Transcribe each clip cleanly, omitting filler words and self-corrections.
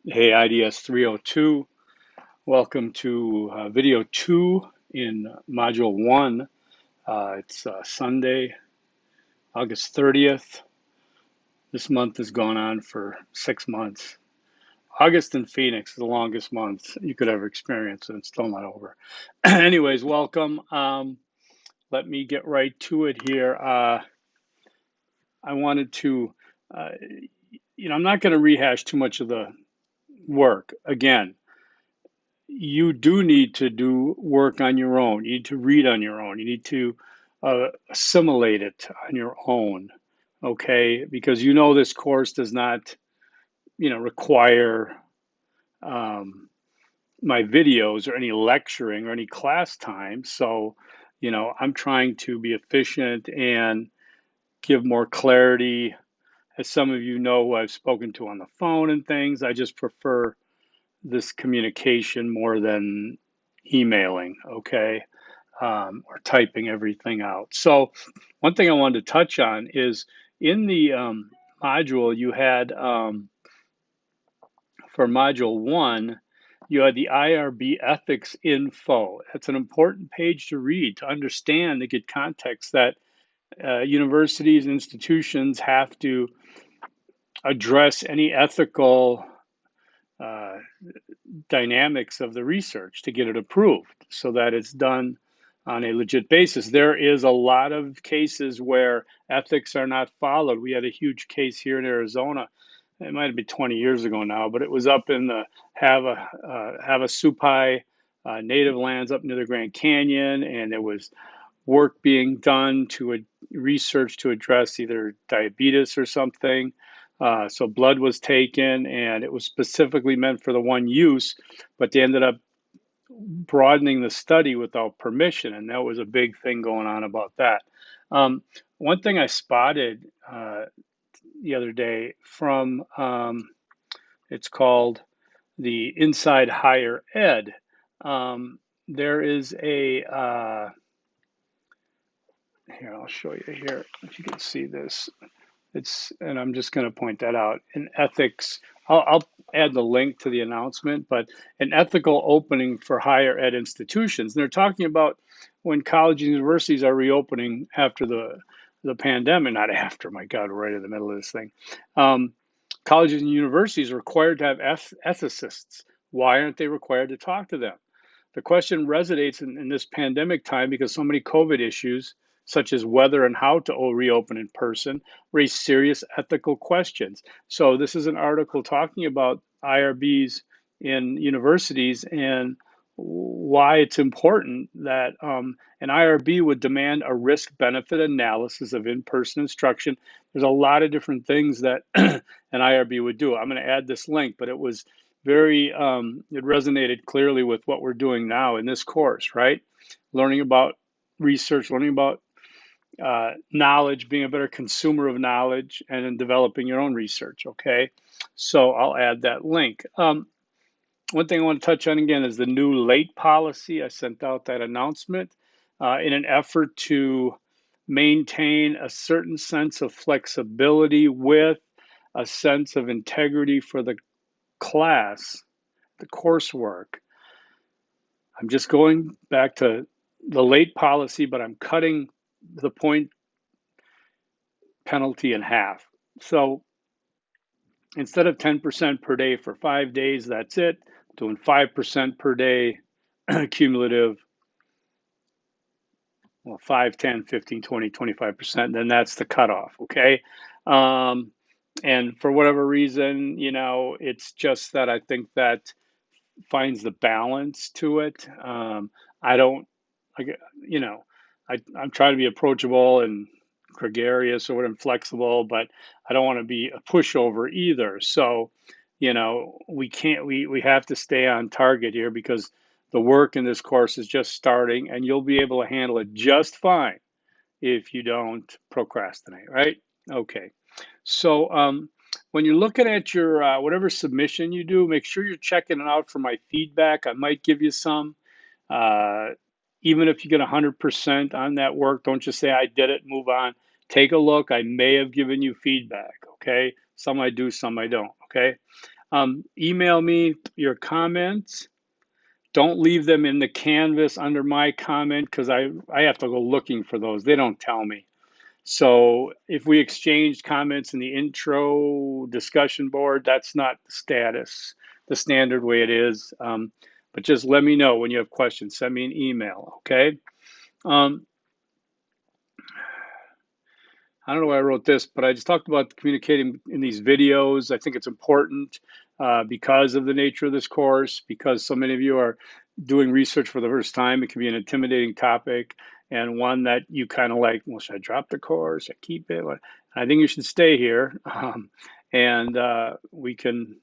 Hey, IDS 302. Welcome to video 2 in module 1. It's Sunday, August 30th. This month has gone on for 6 months. August in Phoenix is the longest month you could ever experience, and it's still not over. Anyways, welcome. Let me get right to it here. I wanted to, uh, I'm not going to rehash too much of the work. Again, you do need to do work on your own. You need to read on your own. You need to assimilate it on your own, okay? Because this course does not, require um, my videos or any lecturing or any class time. So, I'm trying to be efficient and give more clarity. As some of you know who I've spoken to on the phone and things, I just prefer this communication more than emailing, okay, or typing everything out. So, one thing I wanted to touch on is in the module you had for module 1, you had the IRB ethics info. That's an important page to read to understand, to get context that universities and institutions have to address any ethical uh, dynamics of the research to get it approved so that it's done on a legit basis. There is a lot of cases where ethics are not followed. We had a huge case here in Arizona. It might have been 20 years ago now, but it was up in the Havasupai native lands up near the Grand Canyon, and there was work being done to research to address either diabetes or something. So blood was taken, and it was specifically meant for the one use, but they ended up broadening the study without permission, and that was a big thing going on about that. Um, One thing I spotted the other day from it's called the Inside Higher Ed. There is a here, I'll show you here if you can see this. And I'm just going to point that out. In ethics, I'll add the link to the announcement, but an ethical opening for higher ed institutions. And they're talking about when colleges and universities are reopening after the pandemic, not after, my God, we're right in the middle of this thing. Um, Colleges and universities are required to have ethicists. Why aren't they required to talk to them? The question resonates in this pandemic time because so many COVID issues, such as whether and how to reopen in person, raise serious ethical questions. So, this is an article talking about IRBs in universities and why it's important that an IRB would demand a risk benefit analysis of in person instruction. There's a lot of different things that an IRB would do. I'm going to add this link, but it was it resonated clearly with what we're doing now in this course, right? Learning about research, learning about knowledge, being a better consumer of knowledge, and then developing your own research, okay? So I'll add that link. One thing I want to touch on again is the new late policy. I sent out that announcement in an effort to maintain a certain sense of flexibility with a sense of integrity for the class, the coursework. I'm just going back to the late policy, but I'm cutting the point penalty in half. So instead of 10% per day for 5 days, that's it, doing 5% per day cumulative, well, 5, 10, 15, 20, 25%, then that's the cutoff, okay? Um, and for whatever reason, it's just that I think that finds the balance to it. I don't, I, you know, I'm trying to be approachable and gregarious or whatever, flexible, but I don't want to be a pushover either. So, we can't, we have to stay on target here because the work in this course is just starting and you'll be able to handle it just fine if you don't procrastinate, right? Okay. So, when you're looking at your whatever submission you do, make sure you're checking it out for my feedback. I might give you some. Uh, Even if you get 100% on that work, don't just say I did it, move on. Take a look. I may have given you feedback. Okay. Some I do, some I don't. Okay. Email me your comments. Don't leave them in the canvas under my comment because I have to go looking for those. They don't tell me. So if we exchanged comments in the intro discussion board, that's not the status, the standard way it is. But just let me know when you have questions. Send me an email, okay? Um, I don't know why I wrote this, but I just talked about communicating in these videos. I think it's important because of the nature of this course, because so many of you are doing research for the first time. It can be an intimidating topic and one that you kind of like, well, should I drop the course? Should I keep it? I think you should stay here. And we can,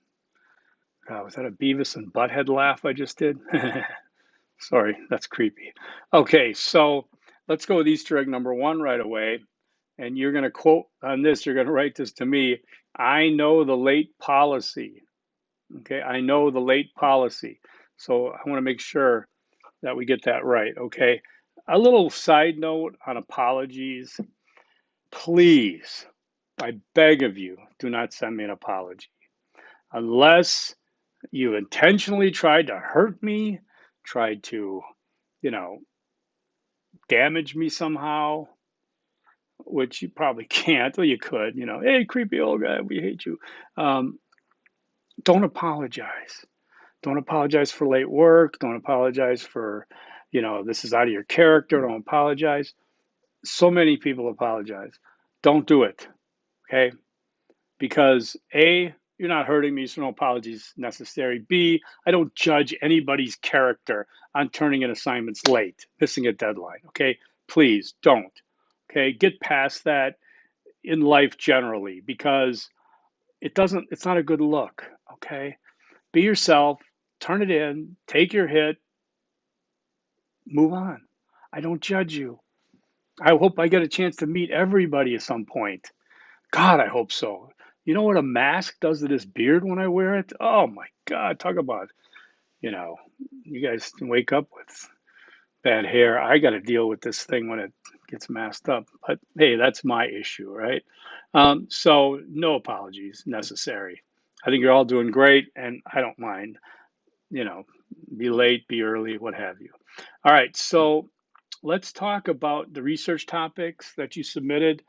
was that a Beavis and Butthead laugh I just did? Sorry, that's creepy. Okay, so let's go with Easter egg number one right away. And you're going to quote on this, you're going to write this to me. I know the late policy. Okay, I know the late policy. So I want to make sure that we get that right. Okay, a little side note on apologies. Please, I beg of you, do not send me an apology unless you intentionally tried to hurt me, tried to, you know, damage me somehow, which you probably can't, or you could, hey, creepy old guy, we hate you. Um, don't apologize. Don't apologize for late work. Don't apologize for, this is out of your character. Don't apologize. So many people apologize. Don't do it, okay? Because A, you're not hurting me, so no apologies necessary. B, I don't judge anybody's character on turning in assignments late, missing a deadline, okay? Please don't, okay? Get past that in life generally because it's not a good look, okay? Be yourself, turn it in, take your hit, move on. I don't judge you. I hope I get a chance to meet everybody at some point. God, I hope so. You know what a mask does to this beard when I wear it? Oh my God, talk about, you know, you guys can wake up with bad hair. I got to deal with this thing when it gets masked up. But hey, that's my issue, right? So no apologies necessary. I think you're all doing great, and I don't mind. You know, be late, be early, what have you. All right, so let's talk about the research topics that you submitted.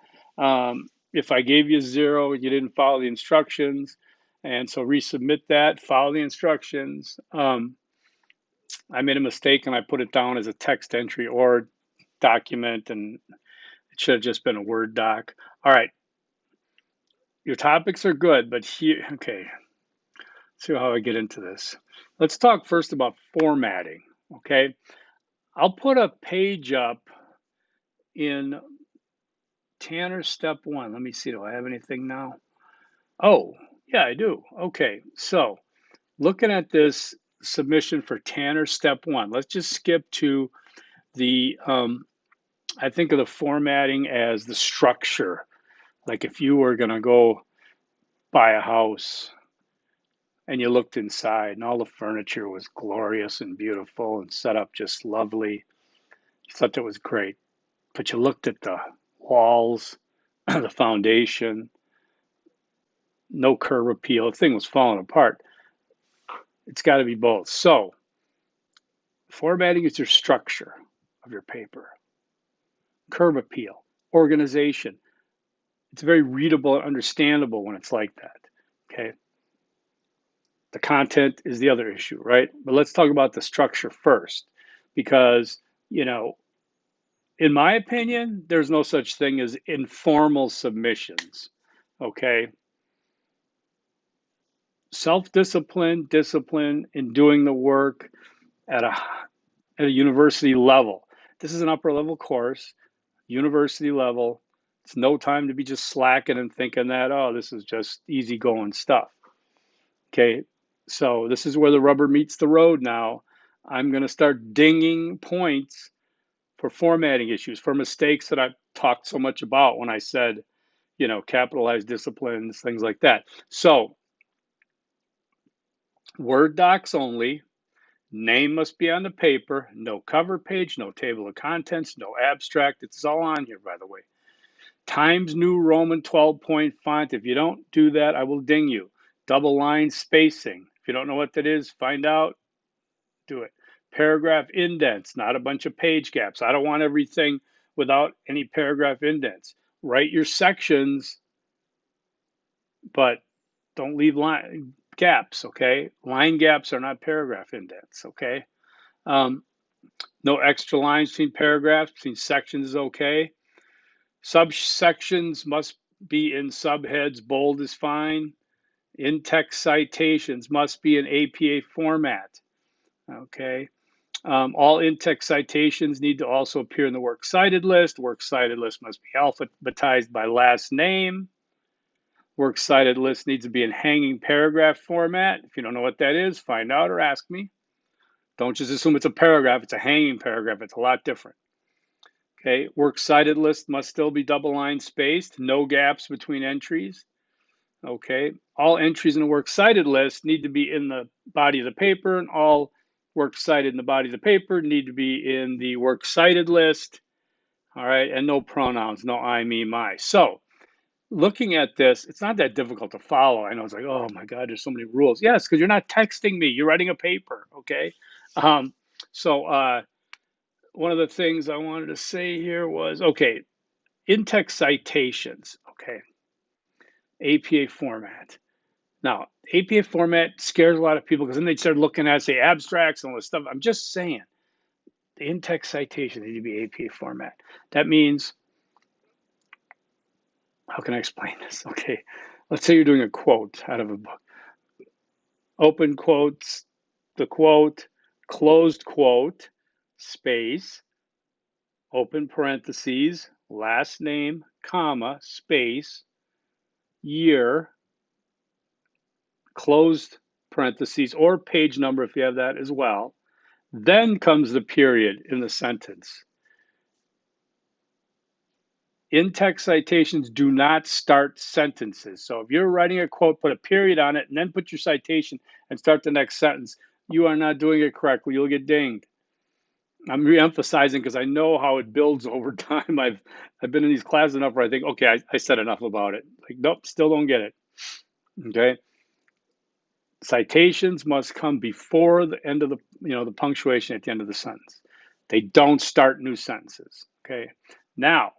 If I gave you 0, you didn't follow the instructions, and so resubmit that, follow the instructions. I made a mistake and I put it down as a text entry or document, and it should have just been a Word doc. All right, your topics are good, but here, okay, let's see how I get into this. Let's talk first about formatting, okay? I'll put a page up in Tanner step 1. Let me see, do I have anything now? Oh, yeah, I do. Okay, so looking at this submission for Tanner step 1, let's just skip to the I think of the formatting as the structure. Like if you were going to go buy a house and you looked inside and all the furniture was glorious and beautiful and set up just lovely, you thought that was great. But you looked at the walls, the foundation, no curb appeal, the thing was falling apart. It's got to be both. So formatting is your structure of your paper. Curb appeal, organization. It's very readable and understandable when it's like that. Okay. The content is the other issue, right? But let's talk about the structure first, because, in my opinion, there's no such thing as informal submissions. Okay. Self-discipline, discipline in doing the work at a university level. This is an upper level course, university level. It's no time to be just slacking and thinking that, oh, this is just easygoing stuff. Okay, so this is where the rubber meets the road now. I'm going to start dinging points for formatting issues, for mistakes that I've talked so much about when I said, capitalized disciplines, things like that. So, Word docs only. Name must be on the paper. No cover page, no table of contents, no abstract. It's all on here, by the way. Times New Roman 12-point font. If you don't do that, I will ding you. Double line spacing. If you don't know what that is, find out, do it. Paragraph indents, not a bunch of page gaps. I don't want everything without any paragraph indents. Write your sections, but don't leave line gaps, okay? Line gaps are not paragraph indents, okay? Um, no extra lines between paragraphs, between sections is okay. Subsections must be in subheads, bold is fine. In-text citations must be in APA format, okay? All in-text citations need to also appear in the works cited list. Works cited list must be alphabetized by last name. Works cited list needs to be in hanging paragraph format. If you don't know what that is, find out or ask me. Don't just assume it's a paragraph. It's a hanging paragraph. It's a lot different. Okay, works cited list must still be double line spaced, no gaps between entries. Okay, all entries in a works cited list need to be in the body of the paper, and all works cited in the body of the paper need to be in the works cited list. All right, and no pronouns, no I, me, my. So looking at this, it's not that difficult to follow. I know it's like, oh my God, there's so many rules. Yes, because you're not texting me, you're writing a paper, okay? Um, so one of the things I wanted to say here was, okay, in-text citations, okay, APA format. Now, APA format scares a lot of people because then they start looking at, say, abstracts and all this stuff. I'm just saying, the in-text citation need to be APA format. That means, how can I explain this? Okay, let's say you're doing a quote out of a book. Open quotes, the quote, closed quote, space, open parentheses, last name, comma, space, year, closed parentheses, or page number if you have that as well. Then comes the period in the sentence. In-text citations do not start sentences. So if you're writing a quote, put a period on it and then put your citation and start the next sentence. You are not doing it correctly. You'll get dinged. I'm re-emphasizing because I know how it builds over time. I've been in these classes enough where I think, okay, I said enough about it. Like, nope, still don't get it. Okay. Citations must come before the end of the punctuation at the end of the sentence. They don't start new sentences. Okay. Now,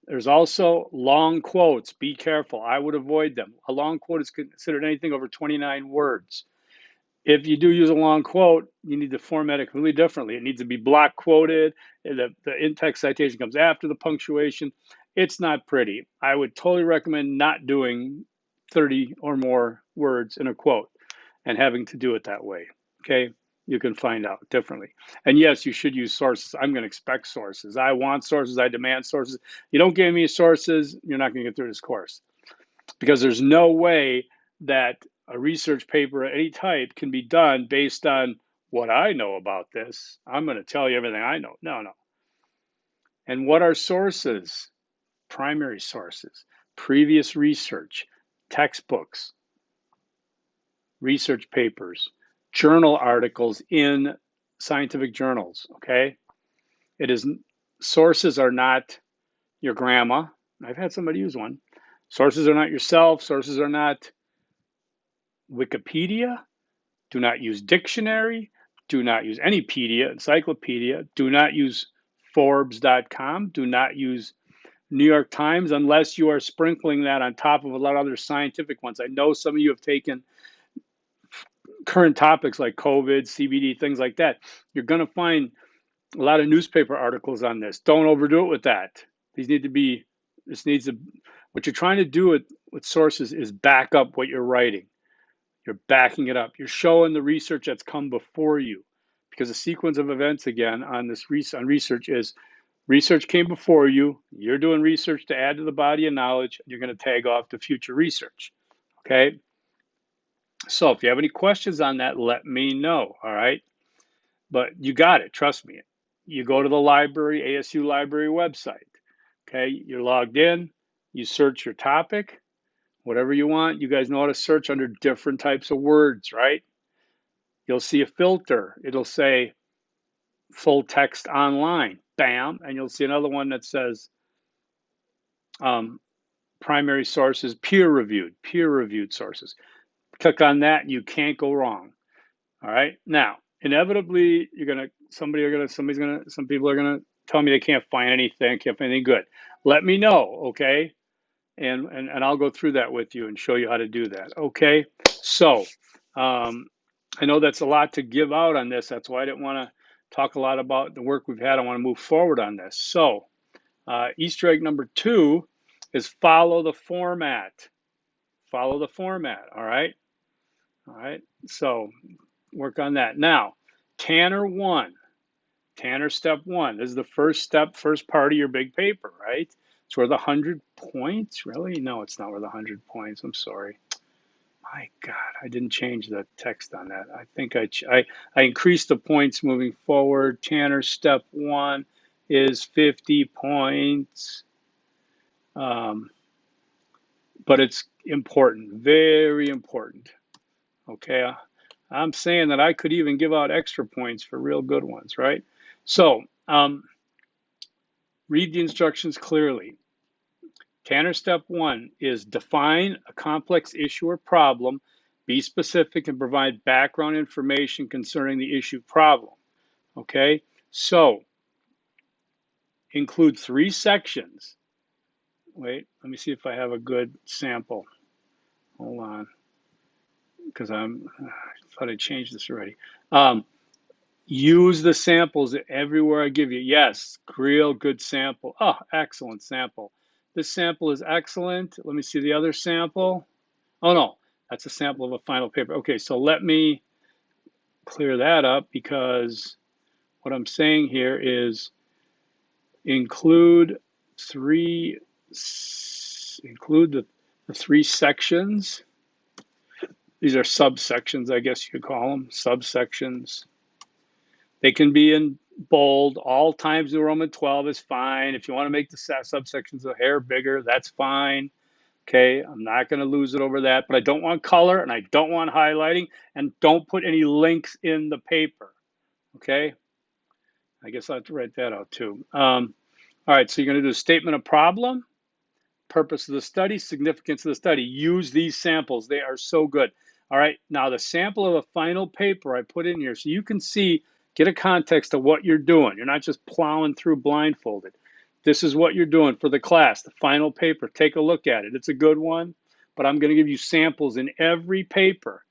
there's also long quotes. Be careful. I would avoid them. A long quote is considered anything over 29 words. If you do use a long quote, you need to format it completely differently. It needs to be block quoted. The in-text citation comes after the punctuation. It's not pretty. I would totally recommend not doing 30 or more words in a quote and having to do it that way. Okay, you can find out differently. And yes, you should use sources. I'm going to expect sources. I want sources. I demand sources. You don't give me sources, you're not going to get through this course, because there's no way that a research paper of any type can be done based on what I know about this. I'm going to tell you everything I know. No. And what are sources? Primary sources, previous research, textbooks, research papers, journal articles in scientific journals, okay? It is, sources are not your grandma. I've had somebody use one. Sources are not yourself. Sources are not Wikipedia. Do not use dictionary. Do not use any pedia, encyclopedia. Do not use Forbes.com. Do not use New York Times unless you are sprinkling that on top of a lot of other scientific ones. I know some of you have taken current topics like COVID, CBD, things like that. You're going to find a lot of newspaper articles on this. Don't overdo it with that. These need to be, this needs to, what you're trying to do with sources is back up what you're writing. You're backing it up. You're showing the research that's come before you, because the sequence of events again on this on research is research came before you. You're doing research to add to the body of knowledge. You're going to tag off to future research. Okay. So if you have any questions on that, let me know. All right. But you got it. Trust me. You go to the library, ASU library website. Okay. You're logged in. You search your topic, whatever you want. You guys know how to search under different types of words, right? You'll see a filter. It'll say full text online, bam. And you'll see another one that says primary sources, peer reviewed sources. Click on that and you can't go wrong. All right. Now, inevitably, some people are gonna tell me they can't find anything, can't find anything good. Let me know, okay? And I'll go through that with you and show you how to do that. Okay. So um, I know that's a lot to give out on this. That's why I didn't want to talk a lot about the work we've had. I want to move forward on this. So Easter egg number 2 is follow the format. Follow the format. All right. All right. So work on that. Now, Tanner 1. Tanner step 1. This is the first step, first part of your big paper, right? It's worth 100 points. Really? No, it's not worth 100 points. I'm sorry. My God, I didn't change the text on that. I think I increased the points moving forward. Tanner step 1 is 50 points. But it's important, very important. Okay, I'm saying that I could even give out extra points for real good ones, right? So read the instructions clearly. Tanner step 1 is define a complex issue or problem, be specific, and provide background information concerning the issue problem. Okay, so include 3 sections. Wait, let me see if I have a good sample. Hold on, because I thought I changed this already. Use the samples everywhere I give you. Yes, real good sample. Oh, excellent sample. This sample is excellent. Let me see the other sample. Oh no, that's a sample of a final paper. Okay, so let me clear that up because what I'm saying here is include the 3 sections. These are subsections, I guess you could call them, subsections. They can be in bold. All times New Roman 12 is fine. If you want to make the subsections a hair bigger, that's fine. Okay, I'm not going to lose it over that, but I don't want color and I don't want highlighting, and don't put any links in the paper. Okay, I guess I'll have to write that out too. All right, so you're going to do a statement of problem, purpose of the study, significance of the study. Use these samples. They are so good. All right, now the sample of the final paper I put in here so you can see, get a context of what you're doing. You're not just plowing through blindfolded. This is what you're doing for the class, the final paper. Take a look at it. It's a good one, but I'm going to give you samples in every paper.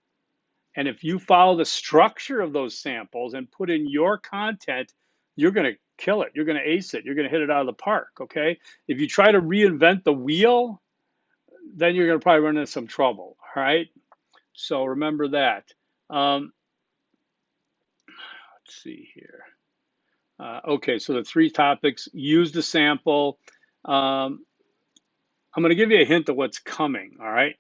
And if you follow the structure of those samples and put in your content, you're going to kill it. You're going to ace it. You're going to hit it out of the park. Okay. If you try to reinvent the wheel, then you're going to probably run into some trouble. All right. So remember that. Let's see here. Okay. So the 3 topics, use the sample. I'm going to give you a hint of what's coming. All right.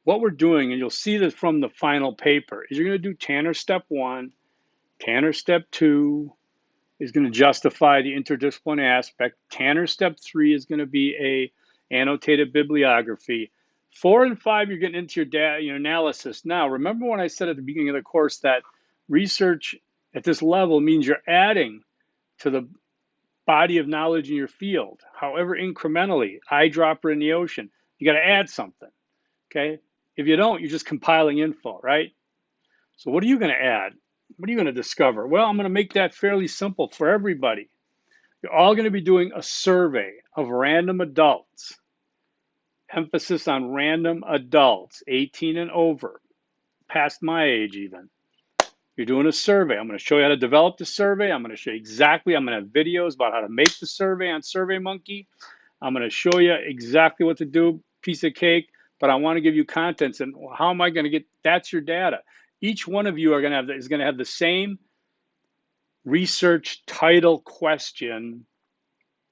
What we're doing, and you'll see this from the final paper, is you're going to do Tanner step 1, Tanner step 2, is going to justify the interdisciplinary aspect. Tanner step 3 is going to be a annotated bibliography. 4 and 5, you're getting into your data, your analysis. Now, remember when I said at the beginning of the course that research at this level means you're adding to the body of knowledge in your field, however incrementally, eyedropper in the ocean. You got to add something, okay? If you don't, you're just compiling info, right? So what are you going to add? What are you going to discover? Well, I'm going to make that fairly simple for everybody. You're all going to be doing a survey of random adults. Emphasis on random adults, 18 and over, past my age even. You're doing a survey. I'm going to show you how to develop the survey. I'm going to show you exactly, I'm going to have videos about how to make the survey on SurveyMonkey. I'm going to show you exactly what to do, piece of cake, but I want to give you contents. And how am I going to get, that's your data. Each one of you is going to have the same research title question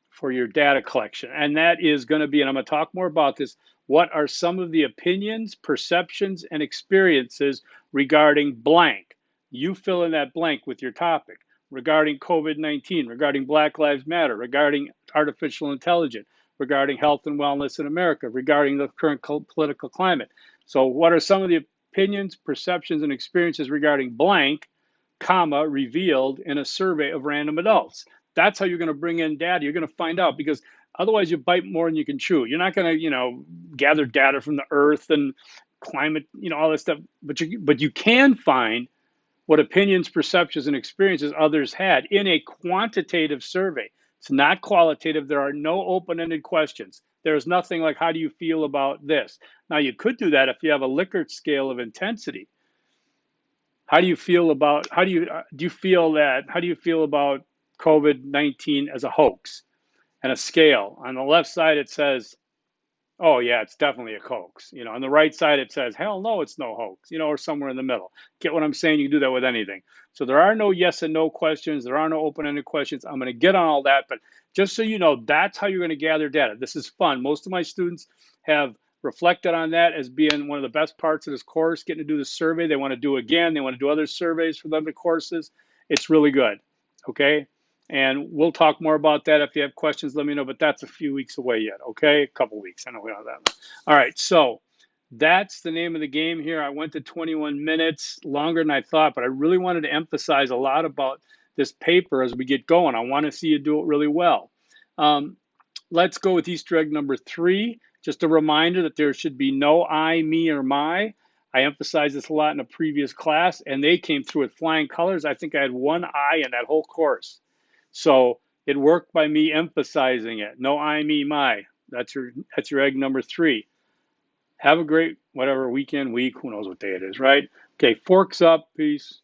for your data collection. And that is going to be, and I'm going to talk more about this, what are some of the opinions, perceptions, and experiences regarding blank? You fill in that blank with your topic. Regarding COVID-19, regarding Black Lives Matter, regarding artificial intelligence, regarding health and wellness in America, regarding the current political climate. So what are some of the opinions, perceptions, and experiences regarding blank, comma, revealed in a survey of random adults? That's how you're going to bring in data. You're going to find out, because otherwise you bite more than you can chew. You're not going to, gather data from the earth and climate, all this stuff. But you can find what opinions, perceptions, and experiences others had in a quantitative survey. It's not qualitative. There are no open-ended questions. There's nothing like, how do you feel about this? Now, you could do that if you have a Likert scale of intensity. How do you feel about, how do you feel about COVID-19 as a hoax? And a scale. On the left side, it says, oh yeah, it's definitely a hoax. On the right side it says, hell no, it's no hoax. Or somewhere in the middle. Get what I'm saying? You can do that with anything. So there are no yes and no questions. There are no open-ended questions. I'm going to get on all that, but just so you know, that's how you're going to gather data. This is fun. Most of my students have reflected on that as being one of the best parts of this course, getting to do the survey. They want to do again. They want to do other surveys for the other courses. It's really good. Okay. And we'll talk more about that. If you have questions, let me know, but that's a few weeks away yet, okay? A couple weeks, I know we don't have that much. All right, so that's the name of the game here. I went to 21 minutes, longer than I thought, but I really wanted to emphasize a lot about this paper as we get going. I want to see you do it really well. Let's go with Easter egg number 3. Just a reminder that there should be no I, me, or my. I emphasized this a lot in a previous class, and they came through with flying colors. I think I had one I in that whole course. So it worked by me emphasizing it. No I, me, my. That's your egg number 3. Have a great whatever weekend, week, who knows what day it is, right? Okay, forks up, peace.